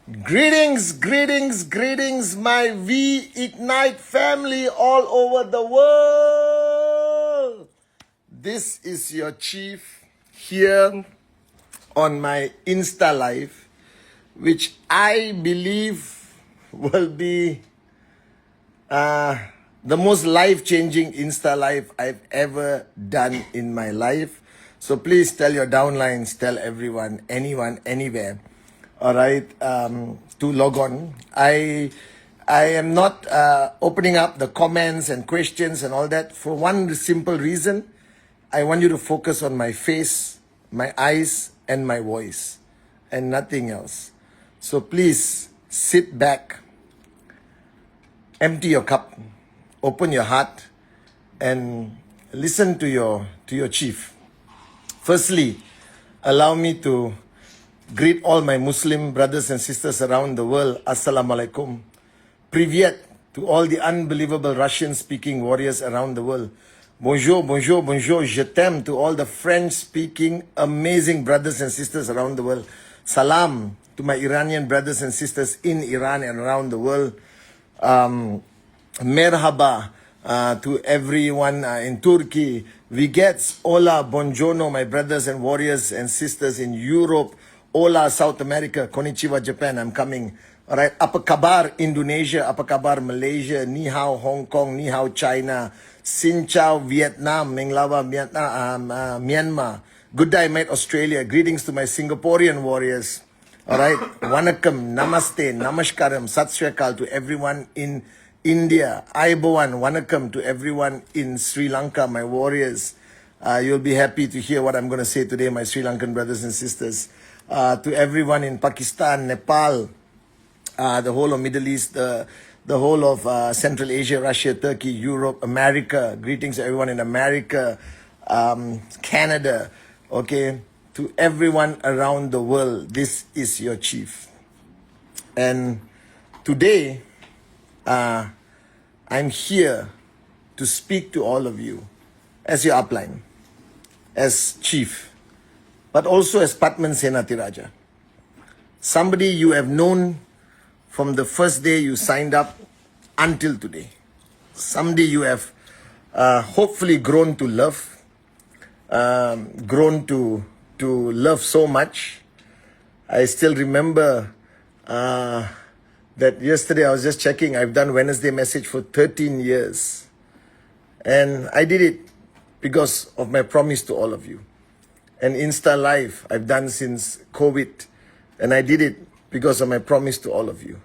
Greetings, greetings, greetings, my V Ignite family all over the world. This is your chief here on my Insta Live, which I believe will be the most life-changing Insta Live I've ever done in my life. So please tell your downlines, tell everyone, anyone, anywhere. All right, to log on. I am not opening up the comments and questions and all that for one simple reason. I want you to focus on my face, my eyes, and my voice, and nothing else. So please sit back, empty your cup, open your heart, and listen to your chief. Firstly, allow me to greet all my Muslim brothers and sisters around the world. Assalamu alaikum. Privyet to all the unbelievable Russian-speaking warriors around the world. Bonjour, bonjour, bonjour. Je t'aime to all the French-speaking amazing brothers and sisters around the world. Salam to my Iranian brothers and sisters in Iran and around the world. Merhaba to everyone in Turkey. Vigets, hola, buongiorno, my brothers and warriors and sisters in Europe. Hola, South America. Konnichiwa, Japan. I'm coming. All right. Apa kabar, Indonesia. Apa kabar, Malaysia. Ni hao, Hong Kong. Ni hao, China. Xin chào, Vietnam. Meng lava, Vietnam, Myanmar. Good day, mate, Australia. Greetings to my Singaporean warriors. All right. Vanakkam, namaste, namaskaram, sat sri akal to everyone in India. Aibowan, vanakkam to everyone in Sri Lanka, my warriors. You'll be happy to hear what I'm going to say today, my Sri Lankan brothers and sisters. To everyone in Pakistan, Nepal, the whole of Middle East, the whole of Central Asia, Russia, Turkey, Europe, America. Greetings to everyone in America, Canada, okay? To everyone around the world, this is your chief. And today, I'm here to speak to all of you as your upline, as chief, but also as Patman Senatiraja. Somebody you have known from the first day you signed up until today. Somebody you have hopefully grown to love, grown to love so much. I still remember that yesterday I was just checking, I've done Wednesday Message for 13 years. And I did it because of my promise to all of you. And Insta Live I've done since COVID, and I did it because of my promise to all of you.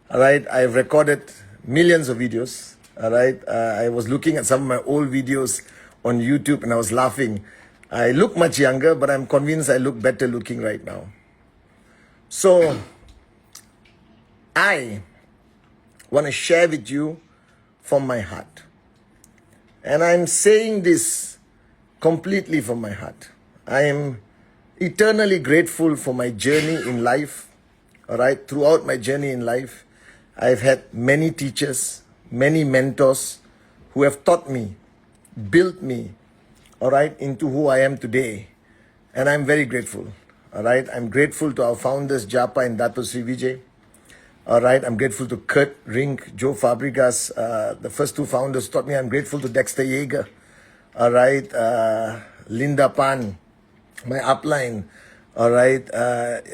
All right, I've recorded millions of videos. All right, I was looking at some of my old videos on YouTube and I was laughing. I look much younger, but I'm convinced I look better looking right now. So I want to share with you from my heart. And I'm saying this completely from my heart. I am eternally grateful for my journey in life. All right, throughout my journey in life, I've had many teachers, many mentors who have taught me, built me, all right, into who I am today. And I'm very grateful. All right, I'm grateful to our founders, Japa and Dato Sri Vijay. All right, I'm grateful to Kurt Rink, Joe Fabregas, the first two founders taught me. I'm grateful to Dexter Yeager. All right, Linda Pan, my upline. All right,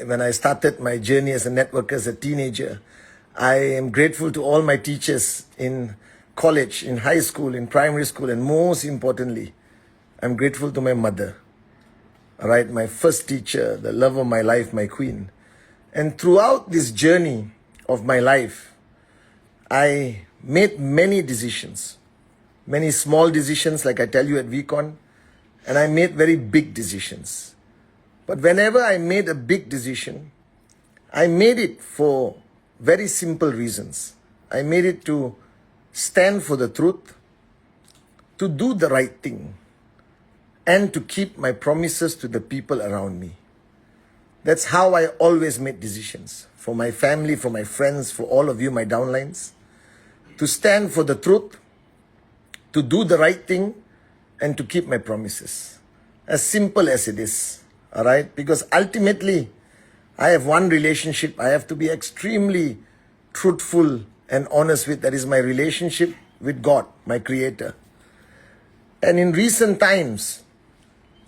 when I started my journey as a networker as a teenager, I am grateful to all my teachers in college, in high school, in primary school, and most importantly, I'm grateful to my mother. All right, my first teacher, the love of my life, my queen. And throughout this journey of my life, I made many decisions, many small decisions like I tell you at VCon, and I made very big decisions. But whenever I made a big decision, I made it for very simple reasons. I made it to stand for the truth, to do the right thing, and to keep my promises to the people around me. That's how I always made decisions. For my family, for my friends, for all of you, my downlines. To stand for the truth, to do the right thing, and to keep my promises. As simple as it is. All right? Because ultimately, I have one relationship I have to be extremely truthful and honest with. That is my relationship with God, my Creator. And in recent times,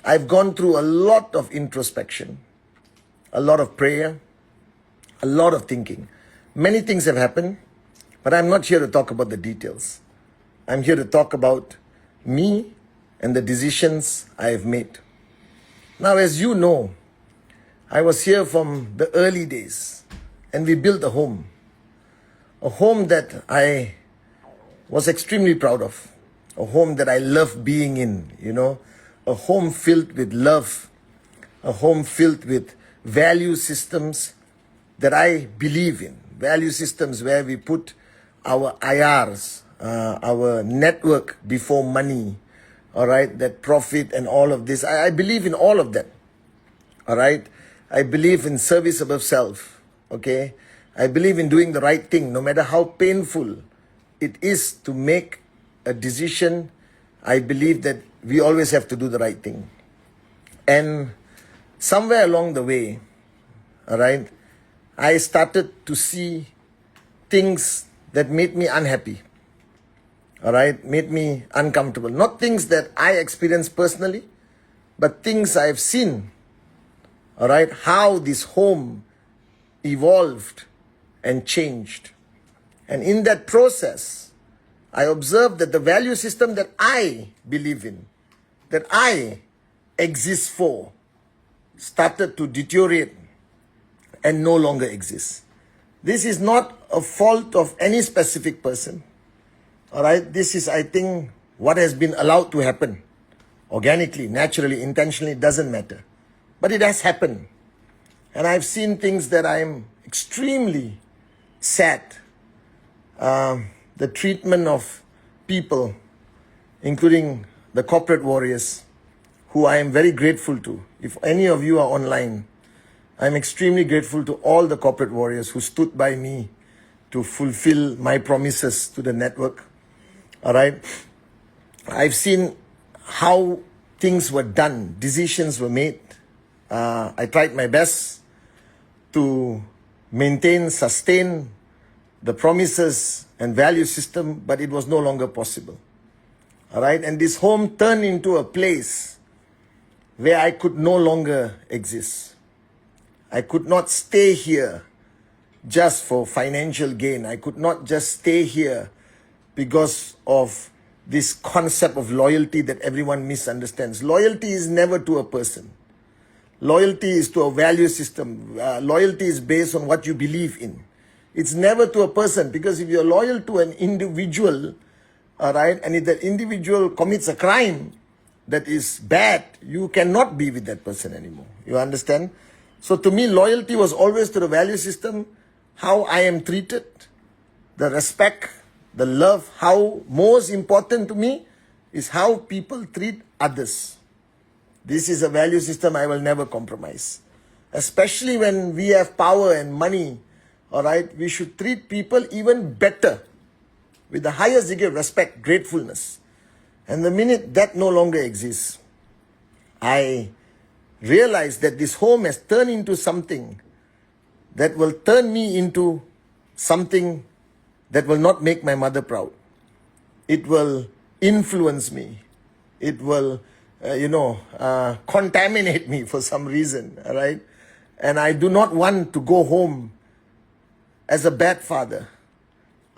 I've gone through a lot of introspection, a lot of prayer, a lot of thinking. Many things have happened, but I'm not here to talk about the details. I'm here to talk about me and the decisions I have made. Now, as you know, I was here from the early days, and we built a home that I was extremely proud of, a home that I love being in, a home filled with love, a home filled with value systems that I believe in, value systems where we put our IRs, our network before money, all right, that profit and all of this. I believe in all of that, all right. I believe in service above self, okay. I believe in doing the right thing, no matter how painful it is to make a decision. I believe that we always have to do the right thing. And somewhere along the way, all right, I started to see things that made me unhappy, all right, made me uncomfortable. Not things that I experienced personally, but things I've seen, all right, how this home evolved and changed. And in that process, I observed that the value system that I believe in, that I exist for, started to deteriorate and no longer exist. This is not a fault of any specific person. All right, this is, I think, what has been allowed to happen organically, naturally, intentionally, doesn't matter. But it has happened. And I've seen things that I'm extremely sad. The treatment of people, including the corporate warriors, who I am very grateful to. If any of you are online, I'm extremely grateful to all the corporate warriors who stood by me to fulfill my promises to the network. All right. I've seen how things were done, decisions were made. I tried my best to maintain, sustain the promises and value system, but it was no longer possible. All right. And this home turned into a place where I could no longer exist. I could not stay here just for financial gain. I could not just stay here because of this concept of loyalty that everyone misunderstands. Loyalty is never to a person. Loyalty is to a value system. Loyalty is based on what you believe in. It's never to a person, because if you're loyal to an individual, all right, and if that individual commits a crime that is bad, you cannot be with that person anymore. You understand? So to me, loyalty was always to the value system, how I am treated, the respect, the love. How most important to me is how people treat others. This is a value system I will never compromise. Especially when we have power and money, all right, we should treat people even better, with the highest degree of respect, gratefulness. And the minute that no longer exists, I realize that this home has turned into something that will turn me into something that will not make my mother proud. It will influence me. It will, contaminate me for some reason, all right? And I do not want to go home as a bad father,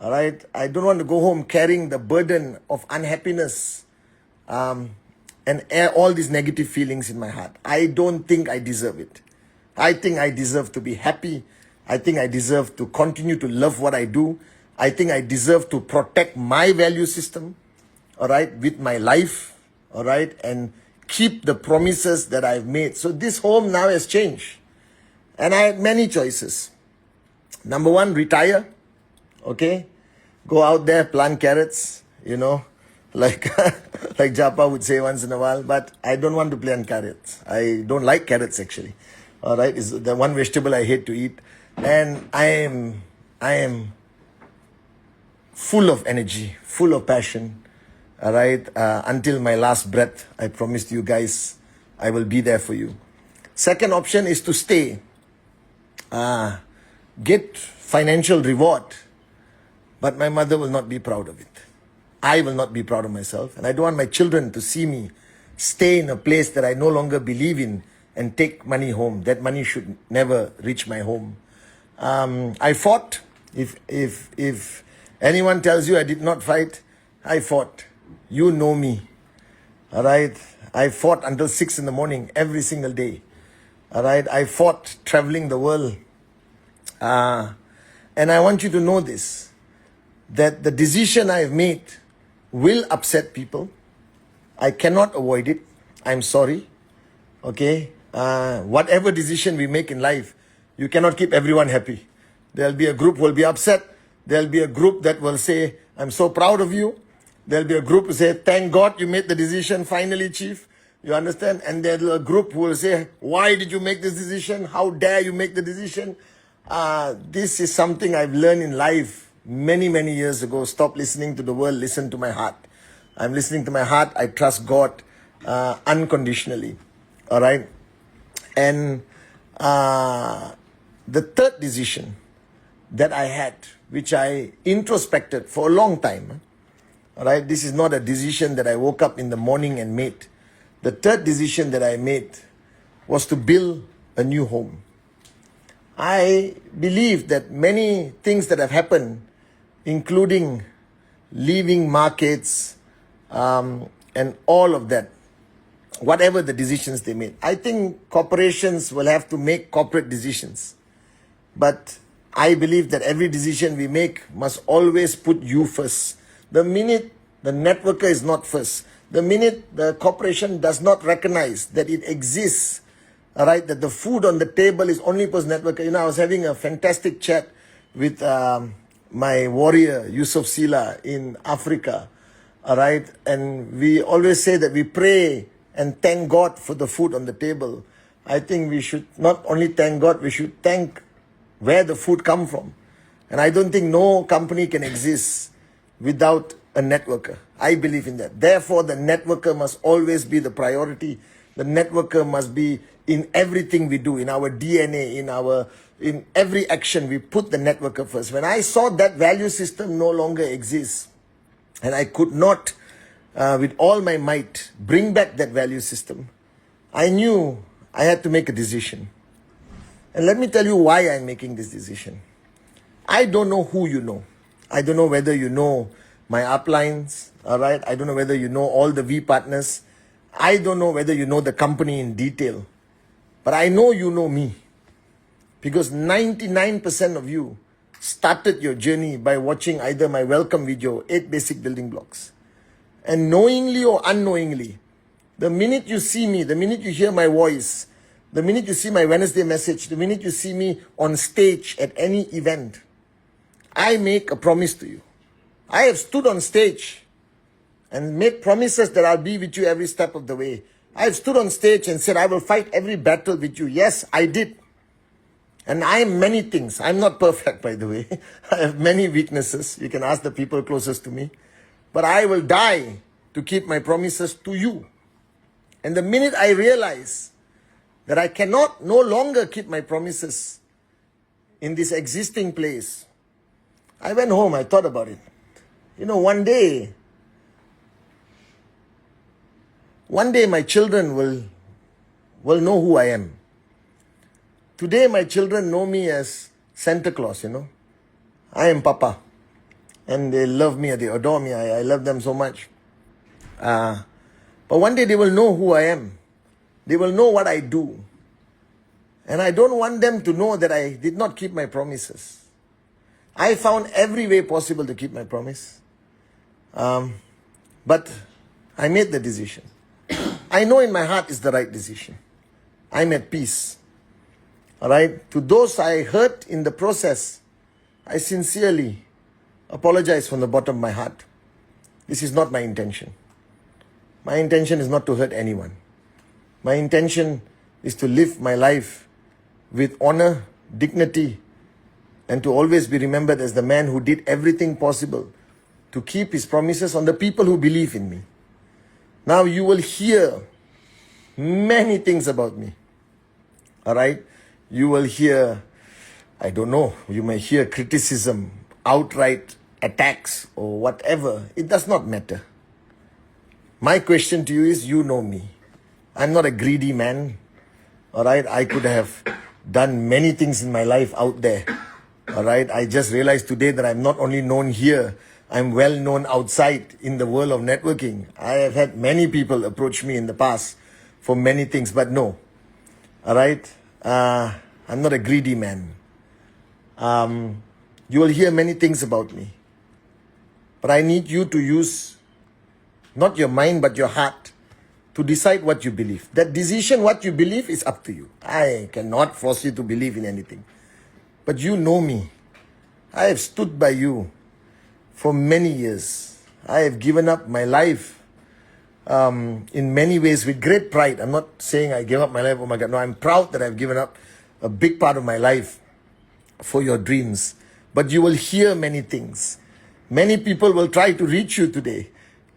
all right? I don't want to go home carrying the burden of unhappiness and all these negative feelings in my heart. I don't think I deserve it. I think I deserve to be happy. I think I deserve to continue to love what I do. I think I deserve to protect my value system, all right, with my life, all right, and keep the promises that I've made. So this home now has changed. And I had many choices. Number one, retire, okay? Go out there, plant carrots, like like Japa would say once in a while, but I don't want to plant carrots. I don't like carrots actually. All right, it's the one vegetable I hate to eat. And I am full of energy, full of passion. All right, until my last breath, I promised you guys I will be there for you. Second option is to stay. get financial reward, but my mother will not be proud of it. I will not be proud of myself, and I don't want my children to see me stay in a place that I no longer believe in and take money home. That money should never reach my home. I fought. If anyone tells you I did not fight, I fought. You know me. All right. I fought until 6 in the morning every single day. All right. I fought traveling the world. And I want you to know this, that the decision I've made will upset people. I cannot avoid it. I'm sorry. Okay. Whatever decision we make in life, you cannot keep everyone happy. There'll be a group who will be upset. There'll be a group that will say, I'm so proud of you. There'll be a group who say, thank God you made the decision finally, Chief. You understand? And there'll be a group who will say, why did you make this decision? How dare you make the decision? This is something I've learned in life many, many years ago. Stop listening to the world, listen to my heart. I'm listening to my heart. I trust God unconditionally. All right? And the third decision that I had, which I introspected for a long time. All right, this is not a decision that I woke up in the morning and made. The third decision that I made was to build a new home. I believe that many things that have happened, including leaving markets and all of that, whatever the decisions they made. I think corporations will have to make corporate decisions. But I believe that every decision we make must always put you first. The minute the networker is not first, the minute the corporation does not recognize that it exists, all right, that the food on the table is only post networker. You know, I was having a fantastic chat with my warrior, Yusuf Sila, in Africa, all right, and we always say that we pray and thank God for the food on the table. I think we should not only thank God, we should thank where the food come from. And I don't think no company can exist without a networker. I believe in that. Therefore, the networker must always be the priority. The networker must be in everything we do, in our DNA, in every action, we put the networker first. When I saw that value system no longer exists, and I could not, with all my might, bring back that value system, I knew I had to make a decision. And let me tell you why I'm making this decision. I don't know who you know. I don't know whether you know my uplines, all right? I don't know whether you know all the V partners. I don't know whether you know the company in detail. But I know you know me. Because 99% of you started your journey by watching either my welcome video, 8 basic building blocks. And knowingly or unknowingly, the minute you see me, the minute you hear my voice, the minute you see my Wednesday message, the minute you see me on stage at any event, I make a promise to you. I have stood on stage and made promises that I'll be with you every step of the way. I have stood on stage and said, I will fight every battle with you. Yes, I did. And I am many things. I'm not perfect, by the way. I have many weaknesses. You can ask the people closest to me. But I will die to keep my promises to you. And the minute I realize that I cannot no longer keep my promises in this existing place, I went home, I thought about it. You know, one day my children will know who I am. Today my children know me as Santa Claus, you know. I am Papa. And they love me, they adore me, I love them so much. But one day they will know who I am. They will know what I do. And I don't want them to know that I did not keep my promises. I found every way possible to keep my promise. But I made the decision. I know in my heart it's the right decision. I'm at peace. All right? To those I hurt in the process, I sincerely apologize from the bottom of my heart. This is not my intention. My intention is not to hurt anyone. My intention is to live my life with honor, dignity, and to always be remembered as the man who did everything possible to keep his promises on the people who believe in me. Now you will hear many things about me. All right? You will hear I don't know, you may hear criticism, outright attacks, or whatever. It does not matter. My question to you is, you know me. I'm not a greedy man. All right. I could have done many things in my life out there. All right. I just realized today that I'm not only known here, I'm well known outside in the world of networking. I have had many people approach me in the past for many things, but no. All right. I'm not a greedy man. You will hear many things about me. But I need you to use not your mind, but your heart to decide what you believe. That decision, what you believe, is up to you. I cannot force you to believe in anything. But you know me. I have stood by you for many years. I have given up my life in many ways with great pride. I'm not saying I gave up my life, oh my God. No, I'm proud that I've given up a big part of my life for your dreams. But you will hear many things. Many people will try to reach you today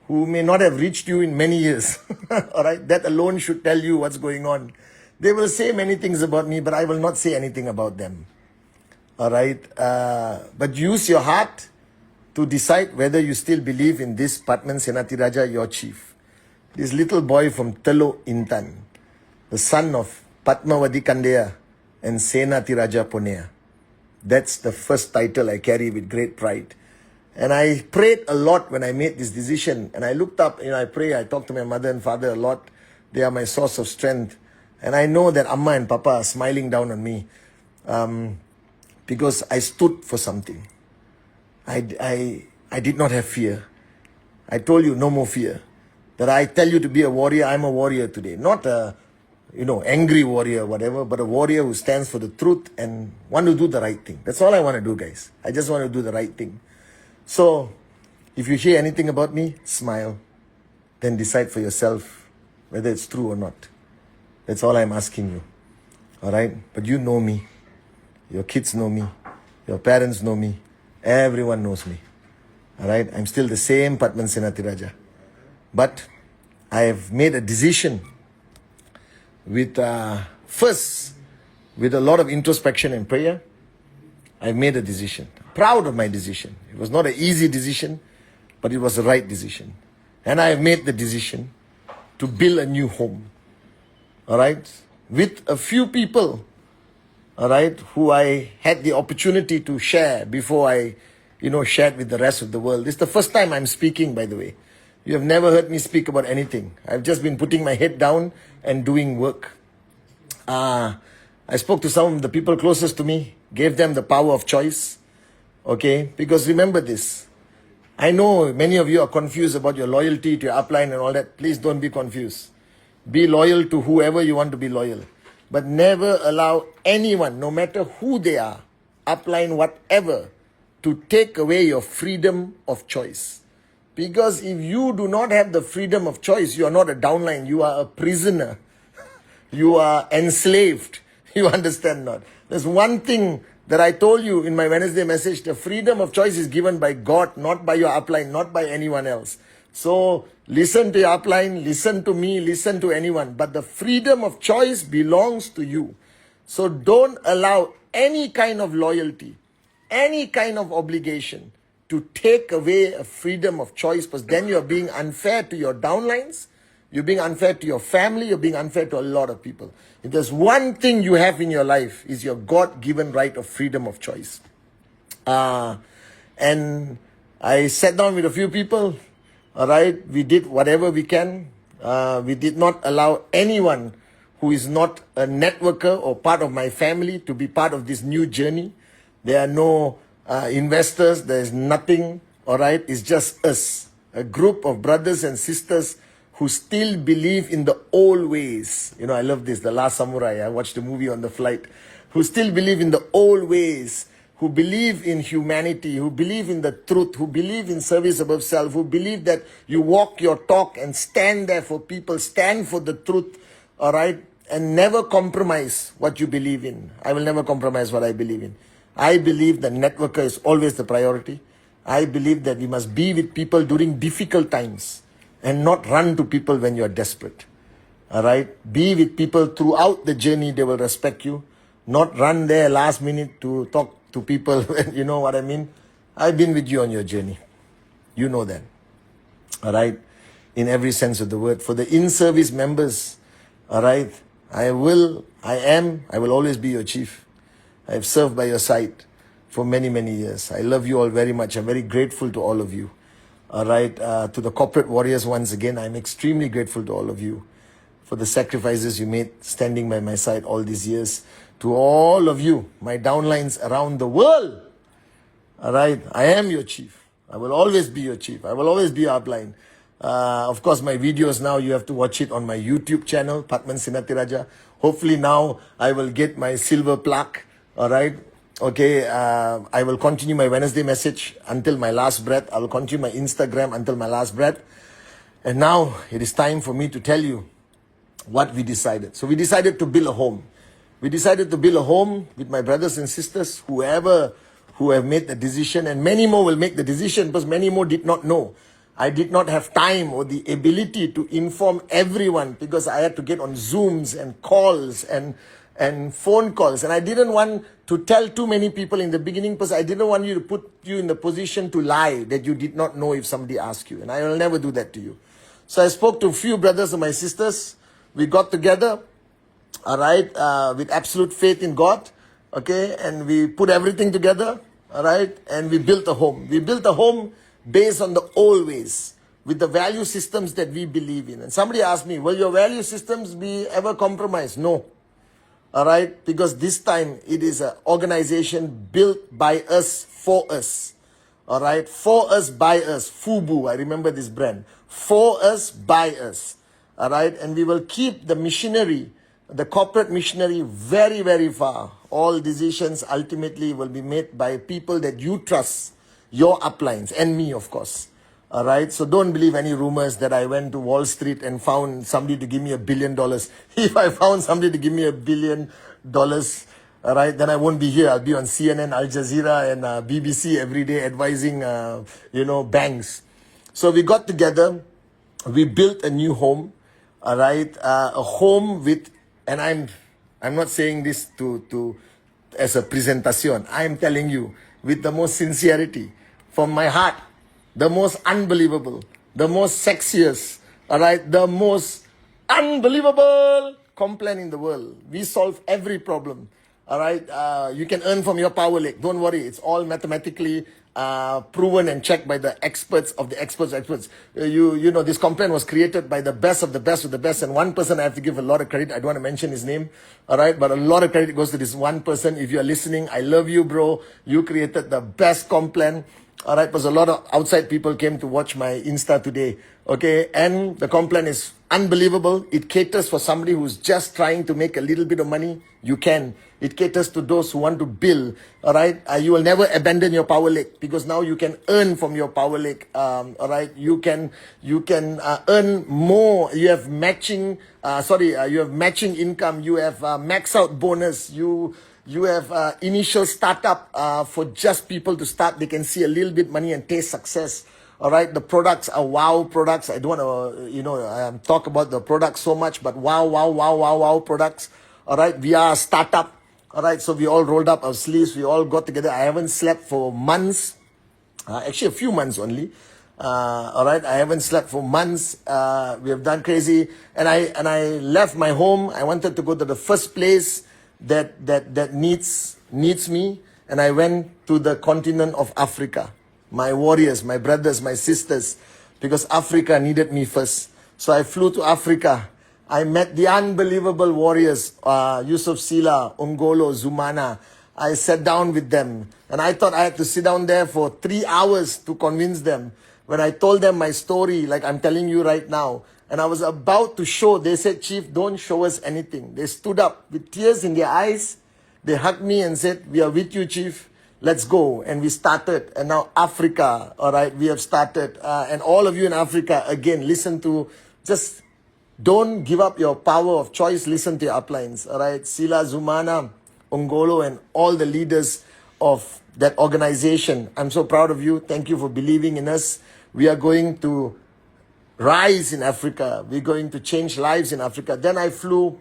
who may not have reached you in many years. All right, that alone should tell you what's going on. They will say many things about me, but I will not say anything about them. All right, but use your heart to decide whether you still believe in this Padman Senatiraja, your chief. This little boy from Teluk Intan, the son of Padmawati Kandeya and Senatiraja Ponea. That's the first title I carry with great pride. And I prayed a lot when I made this decision. And I looked up, I pray, I talk to my mother and father a lot. They are my source of strength. And I know that Amma and Papa are smiling down on me because I stood for something. I did not have fear. I told you, no more fear. That I tell you to be a warrior, I'm a warrior today. Not a, angry warrior or whatever, but a warrior who stands for the truth and want to do the right thing. That's all I want to do, guys. I just want to do the right thing. So, if you hear anything about me, smile. Then decide for yourself whether it's true or not. That's all I'm asking you. All right? But you know me. Your kids know me. Your parents know me. Everyone knows me. All right? I'm still the same Padman Senatiraja. But I have made a decision with first, with a lot of introspection and prayer. I made a decision. Proud of my decision. It was not an easy decision, but it was the right decision. And I have made the decision to build a new home. All right? With a few people, all right, who I had the opportunity to share before I, shared with the rest of the world. This is the first time I'm speaking, by the way. You have never heard me speak about anything. I've just been putting my head down and doing work. I spoke to some of the people closest to me, gave them the power of choice. Okay? Because remember this. I know many of you are confused about your loyalty to your upline and all that. Please don't be confused. Be loyal to whoever you want to be loyal. But never allow anyone, no matter who they are, upline, whatever, to take away your freedom of choice. Because if you do not have the freedom of choice, you are not a downline, you are a prisoner. You are enslaved. You understand not? There's one thing that I told you in my Wednesday message. The freedom of choice is given by God, not by your upline, not by anyone else. So listen to your upline, listen to me, listen to anyone. But the freedom of choice belongs to you. So don't allow any kind of loyalty, any kind of obligation to take away a freedom of choice, because then you're being unfair to your downlines, you're being unfair to your family, you're being unfair to a lot of people. If there's one thing you have in your life, is your God-given right of freedom of choice. And I sat down with a few people, all right, we did whatever we can. We did not allow anyone who is not a networker or part of my family to be part of this new journey. There are no investors, there is nothing, all right? It's just us, a group of brothers and sisters who still believe in the old ways. I love this, The Last Samurai. I watched the movie on the flight. Who still believe in the old ways, who believe in humanity, who believe in the truth, who believe in service above self, who believe that you walk your talk and stand there for people, stand for the truth, all right? And never compromise what you believe in. I will never compromise what I believe in. I believe that networker is always the priority. I believe that we must be with people during difficult times and not run to people when you are desperate. All right? Be with people throughout the journey. They will respect you. not run there last minute to talk to people. You know what I mean? I've been with you on your journey. You know that. All right? In every sense of the word. For the in-service members, all right, I will always be your chief. I have served by your side for many, many years. I love you all very much. I'm very grateful to all of you. All right, to the corporate warriors, once again, I'm extremely grateful to all of you for the sacrifices you made standing by my side all these years. To all of you, my downlines around the world, all right, I am your chief. I will always be your chief. I will always be your upline. Of course, my videos now, you have to watch it on my YouTube channel, Patman Sinatiraja. Hopefully now I will get my silver plaque, all right? Okay, I will continue my Wednesday message until my last breath. I will continue my Instagram until my last breath. And now it is time for me to tell you what we decided. So we decided to build a home. We decided to build a home with my brothers and sisters, who have made the decision, and many more will make the decision because many more did not know. I did not have time or the ability to inform everyone because I had to get on Zooms and calls and phone calls. And I didn't want to tell too many people in the beginning because I didn't want you to put you in the position to lie that you did not know if somebody asked you. And I will never do that to you. So I spoke to a few brothers and my sisters. We got together, all right, with absolute faith in God, okay, and we put everything together, all right, and we built a home. We built a home based on the old ways, with the value systems that we believe in. And somebody asked me, will your value systems be ever compromised? No. All right, because this time it is an organization built by us, for us. All right, for us, by us. FUBU, I remember this brand. For us, by us. All right, and we will keep the missionary, the corporate missionary, very, very far. All decisions ultimately will be made by people that you trust, your uplines, and me, of course. All right, so don't believe any rumors that I went to Wall Street and found somebody to give me $1 billion. If I found somebody to give me $1 billion, all right, then I won't be here. I'll be on CNN, Al Jazeera, and BBC every day advising, banks. So we got together, we built a new home, all right, a home with, and I'm not saying this to as a presentation. I am telling you with the most sincerity from my heart. The most unbelievable, the most sexiest, all right, the most unbelievable complaint in the world. We solve every problem, all right. You can earn from your power lake. Don't worry, it's all mathematically proven and checked by the experts of the experts. You know, this complaint was created by the best of the best of the best, and one person I have to give a lot of credit. I don't want to mention his name, all right, but a lot of credit goes to this one person. If you are listening, I love you, bro. You created the best complaint. All right, because a lot of outside people came to watch my Insta today, okay? And the complaint is unbelievable. It caters for somebody who's just trying to make a little bit of money. You can. It caters to those who want to build, all right? You will never abandon your power lake because now you can earn from your power lake, all right? You can earn more. You have matching, you have matching income. You have max out bonus. You have initial startup for just people to start. They can see a little bit money and taste success. All right, the products are wow products. I don't want to, talk about the products so much, but wow products. All right, we are a startup. All right, so we all rolled up our sleeves. We all got together. I haven't slept for months. Actually, a few months only. All right, I haven't slept for months. We have done crazy. And I left my home. I wanted to go to the first place that needs me, and I went to the continent of Africa. My warriors, my brothers, my sisters, because Africa needed me first. So I flew to Africa. I met the unbelievable warriors, Yusuf Sila, Ongolo, Zumana. I sat down with them, and I thought I had to sit down there for 3 hours to convince them. When I told them my story, like I'm telling you right now, and I was about to show, they said, Chief, don't show us anything. They stood up with tears in their eyes. They hugged me and said, we are with you, Chief. Let's go. And we started. And now Africa, all right, we have started. And all of you in Africa, again, listen to, just don't give up your power of choice. Listen to your uplines, all right? Sila, Zumana, Ongolo, and all the leaders of that organization. I'm so proud of you. Thank you for believing in us. We are going to rise in Africa. We're going to change lives in Africa. Then I flew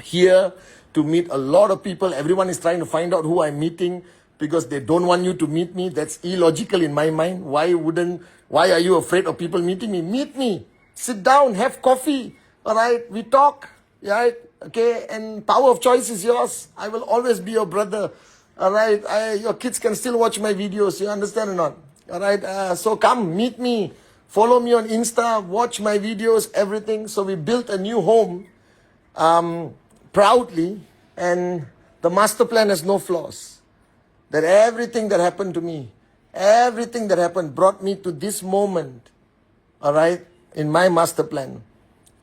here to meet a lot of people. Everyone is trying to find out who I'm meeting because they don't want you to meet me. That's illogical in my mind. Why are you afraid of people meeting me? Meet me. Sit down, have coffee. All right, we talk. Right? Okay, and power of choice is yours. I will always be your brother. All right, your kids can still watch my videos. You understand or not? All right, so come meet me. Follow me on Insta. Watch my videos, everything. So we built a new home proudly, and the master plan has no flaws. That everything that happened to me, everything that happened brought me to this moment, all right, in my master plan,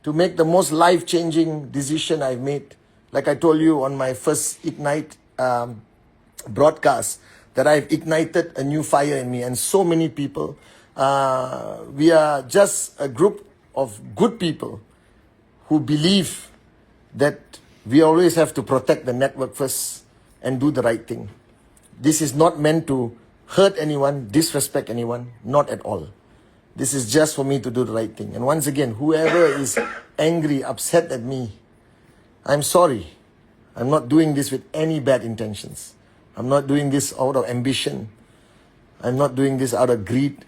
to make the most life-changing decision I've made. Like I told you on my first Ignite broadcast, that I've ignited a new fire in me, and so many people. We are just a group of good people who believe that we always have to protect the network first and do the right thing. This is not meant to hurt anyone, disrespect anyone, not at all. This is just for me to do the right thing. And once again, whoever is angry, upset at me, I'm sorry. I'm not doing this with any bad intentions. I'm not doing this out of ambition. I'm not doing this out of greed.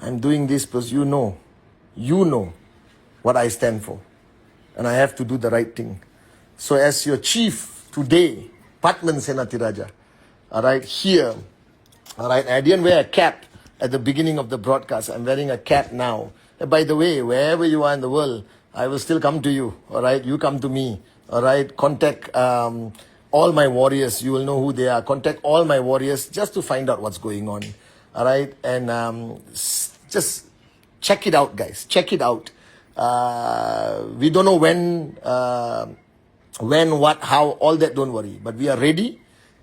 I'm doing this because you know what I stand for. And I have to do the right thing. So as your chief today, Patman Senatiraja, all right, here, all right, I didn't wear a cap at the beginning of the broadcast. I'm wearing a cap now. And by the way, wherever you are in the world, I will still come to you, all right? You come to me, all right? Contact all my warriors. You will know who they are. Contact all my warriors just to find out what's going on, all right? And just check it out, guys. Check it out. We don't know when, what, how, all that, don't worry. But we are ready.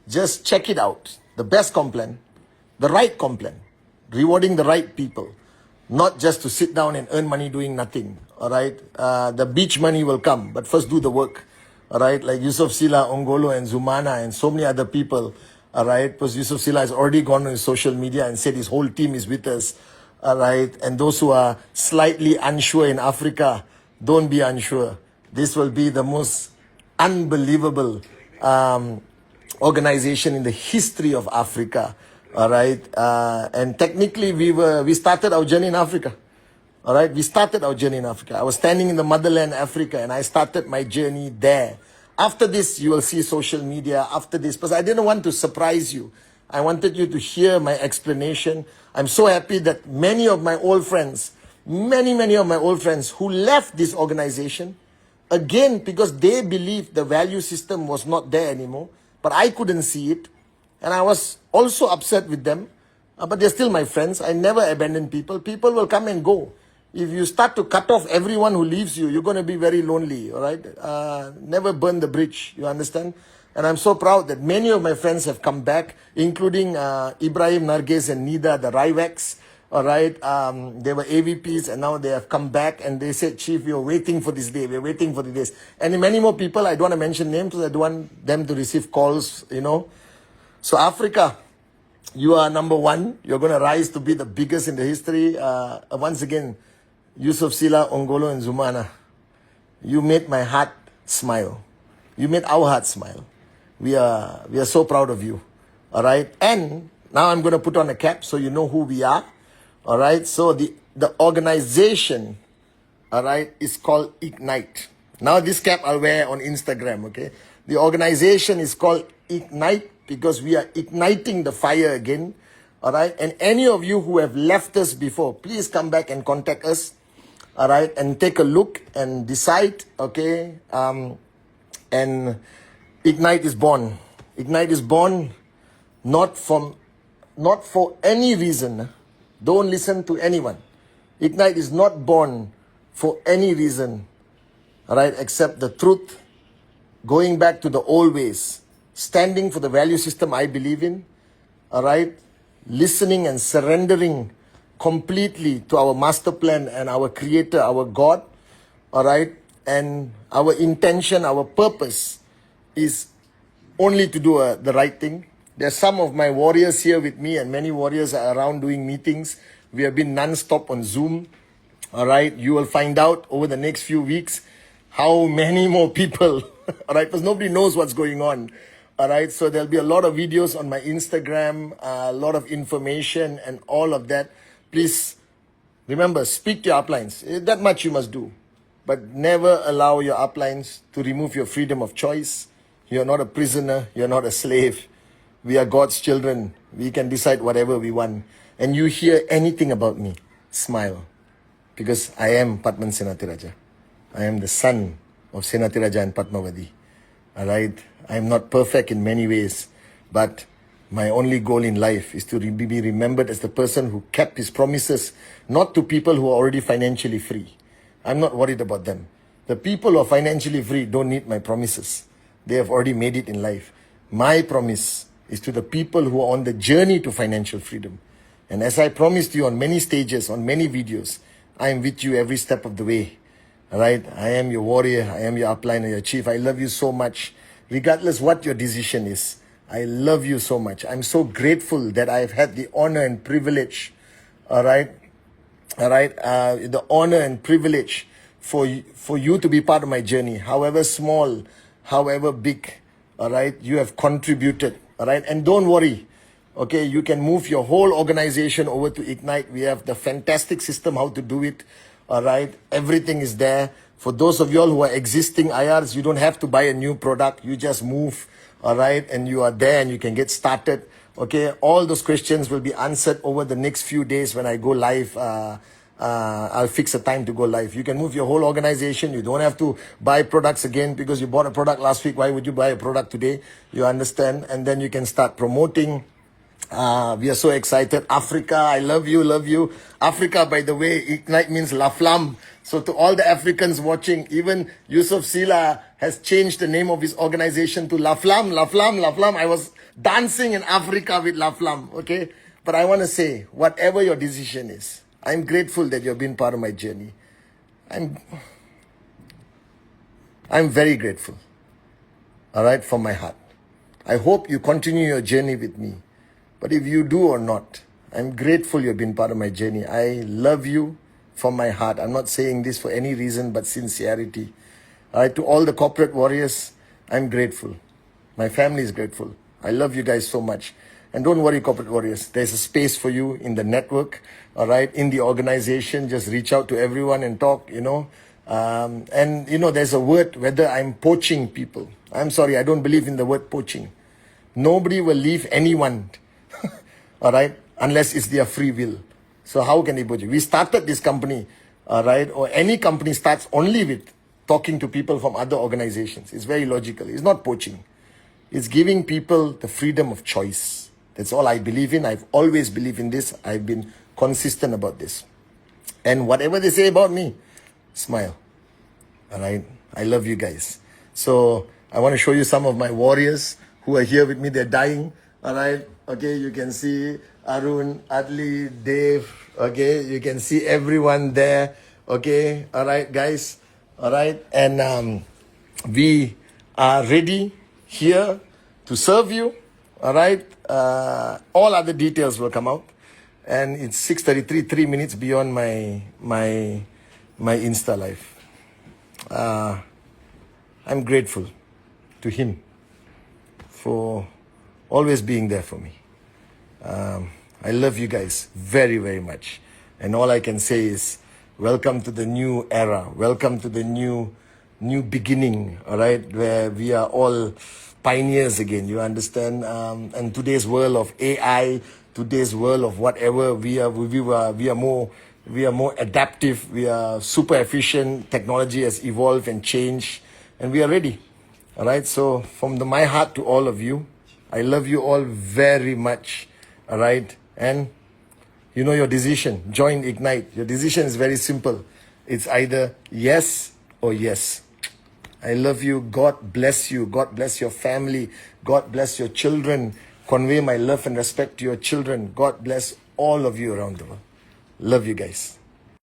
Just check it out. The best Complan, the right Complan, rewarding the right people, not just to sit down and earn money doing nothing, all right? The beach money will come, but first do the work, all right? Like Yusuf Sila, Ongolo, and Zumana, and so many other people, all right? Because Yusuf Sila has already gone on his social media and said his whole team is with us, all right? And those who are slightly unsure in Africa, don't be unsure. This will be the most unbelievable organization in the history of Africa, all right? And technically, we started our journey in Africa, all right? We started our journey in Africa. I was standing in the motherland, Africa, and I started my journey there. After this, you will see social media. After this, because I didn't want to surprise you. I wanted you to hear my explanation. I'm so happy that many of my old friends, many of my old friends who left this organization, again, because they believed the value system was not there anymore, but I couldn't see it. And I was also upset with them. But they're still my friends. I never abandon people. People will come and go. If you start to cut off everyone who leaves you, you're going to be very lonely, all right? Never burn the bridge, you understand? And I'm so proud that many of my friends have come back, including Ibrahim Narges and Nida, the Rivex, all right? They were AVPs, and now they have come back, and they said, Chief, we are waiting for this day. We're waiting for this. And many more people, I don't want to mention names, because I don't want them to receive calls, you know. So Africa, you are number one. You're going to rise to be the biggest in the history. Once again, Yusuf Sila, Ongolo, and Zumana, you made my heart smile. You made our heart smile. We are so proud of you. All right. And now I'm going to put on a cap so you know who we are. All right. So the organization, all right, is called Ignite. Now this cap I'll wear on Instagram. Okay. The organization is called Ignite because we are igniting the fire again. All right. And any of you who have left us before, please come back and contact us. All right. And take a look and decide. Okay. And Ignite is born. Ignite is born not for any reason. Don't listen to anyone. Ignite is not born for any reason, all right, except the truth, going back to the old ways, standing for the value system I believe in, all right, listening and surrendering completely to our master plan and our creator, our God, all right, and our intention, our purpose is only to do the right thing. There's some of my warriors here with me, and many warriors are around doing meetings. We have been non-stop on Zoom. All right. You will find out over the next few weeks how many more people All right, because nobody knows what's going on. All right, so there'll be a lot of videos on my Instagram, a lot of information and all of that. Please remember, speak to your uplines. That much you must do. But never allow your uplines to remove your freedom of choice. You're not a prisoner. You're not a slave. We are God's children. We can decide whatever we want. And you hear anything about me, smile. Because I am Padman Senatiraja. I am the son of Senatiraja and Padmavati. All right? I am not perfect in many ways. But my only goal in life is to be remembered as the person who kept his promises, not to people who are already financially free. I'm not worried about them. The people who are financially free don't need my promises. They have already made it in life. My promise is to the people who are on the journey to financial freedom. And as I promised you on many stages, on many videos, I am with you every step of the way. All right? I am your warrior. I am your upliner, your chief. I love you so much. Regardless what your decision is, I love you so much. I'm so grateful that I've had the honor and privilege, all right, the honor and privilege for you to be part of my journey, however small, however big, all right, you have contributed, all right, and don't worry, okay, you can move your whole organization over to Ignite. We have the fantastic system how to do it, all right, everything is there. For those of you all who are existing IRs, you don't have to buy a new product, you just move, all right, and you are there and you can get started. Okay, all those questions will be answered over the next few days when I go live. I'll fix a time to go live. You can move your whole organization. You don't have to buy products again because you bought a product last week. Why would you buy a product today? You understand? And then you can start promoting. We are so excited. Africa, I love you, love you. Africa, by the way, Ignite means La Flamme. So to all the Africans watching, even Yusuf Sila has changed the name of his organization to La Flamme, La Flamme, La Flamme. I was dancing in Africa with La Flamme, okay? But I want to say, whatever your decision is, I'm grateful that you've been part of my journey. I'm very grateful, all right, from my heart. I hope you continue your journey with me. But if you do or not, I'm grateful you've been part of my journey. I love you from my heart. I'm not saying this for any reason but sincerity. All right, to all the corporate warriors, I'm grateful. My family is grateful. I love you guys so much. And don't worry, corporate warriors. There's a space for you in the network, all right, in the organization. Just reach out to everyone and talk, you know. And, you know, there's a word, whether I'm poaching people. I'm sorry, I don't believe in the word poaching. Nobody will leave anyone, all right, unless it's their free will. So how can they poach you? We started this company, all right, or any company starts only with talking to people from other organizations. It's very logical. It's not poaching. It's giving people the freedom of choice. That's all I believe in. I've always believed in this. I've been consistent about this. And whatever they say about me, smile. All right? I love you guys. So I want to show you some of my warriors who are here with me. They're dying. All right? Okay, you can see Arun, Adli, Dave. Okay, you can see everyone there. Okay, all right, guys. All right, and we are ready here to serve you. All right, all other details will come out, and it's 6:33, 3 minutes beyond my Insta live. I'm grateful to him for always being there for me. I love you guys very, very much. And all I can say is, welcome to the new era. Welcome to the new beginning, all right, where we are all pioneers again, you understand? And today's world of AI, today's world of whatever, we are more adaptive, we are super efficient, technology has evolved and changed, and we are ready, all right? So from my heart to all of you, I love you all very much, all right? And you know your decision. Join Ignite. Your decision is very simple. It's either yes or yes. I love you. God bless you. God bless your family. God bless your children. Convey my love and respect to your children. God bless all of you around the world. Love you guys.